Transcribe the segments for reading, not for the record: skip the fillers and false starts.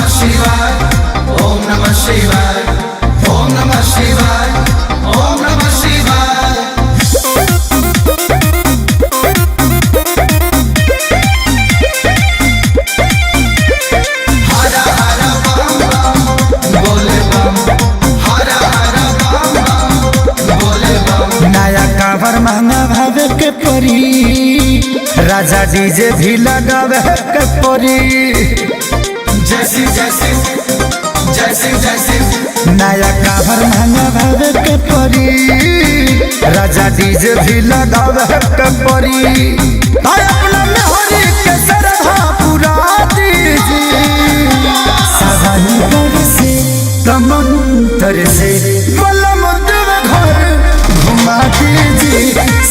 शिवाय, ओम नमः शिवाय, ओम नमः शिवाय, ओम नमः शिवाय। हर हर बम बम बोले बम, हर हर बम बम बोले बम। नया कावर महंगा भावे के परी, राजा डीजे भी लगावे के परी। जैसी जैसी जैसी जैसी नया कावर महंगा भावे के परी, राजा डीजे भी लगावे के परी। अपना मेहरी के सरधा पूरा दीजिए, सावन बरसे तमंतर से बलम देव घर घुमा दीजिए।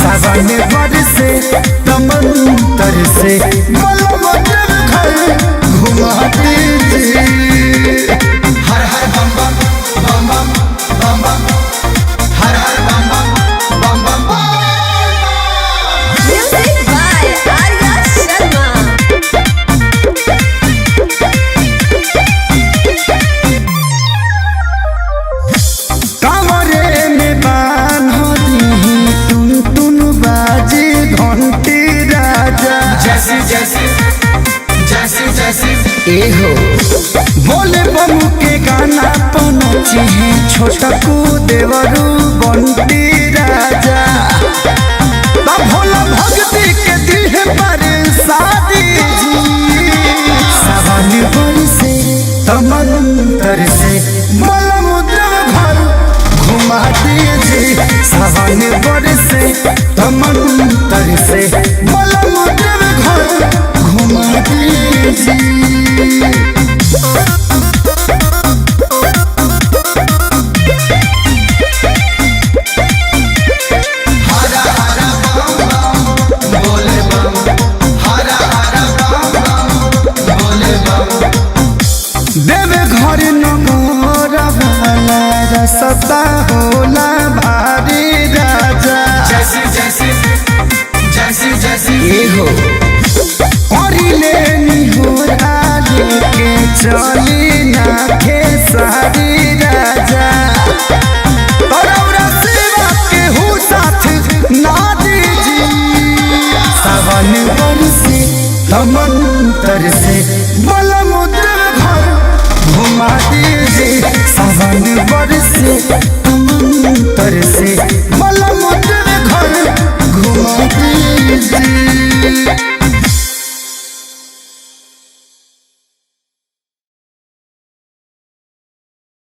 सावन बरसे तमंतर से बलम देव घर घुमा दीजिए। हर हर बम बम बम बम बम बम, हर हर बम बम बम बम। Music by Arya Sharma. कमरे में बान हो दी टुन टुन बाजे घंटी राजा। जैसी जैसी जैसी जैसी एहो बोले बमू के गाना पनची है, छोटा को देवरू बंटी राजा। तब भोला भक्ति के दिल पर शादी जी, सावन बरसे तमंतर से बलम देव घर घुमा दीजिए। सावन बरसे तमंतर से बलम देव घर घुमा दीजिए। हर हर बम बम बोले बम, हर हर बम बम बोले बम। देव घर नमोर वाला रसता होला भारी राजा। जैसी जैसी जैसी जैसी एहो औरिले निहोर आले के चली ना खेसारी राजा। तोरा सेवा के हु साथ ना दीजिए। सावन बरसे तमंतर से बलम देव घर घुमा दीजिए। सावन बरसे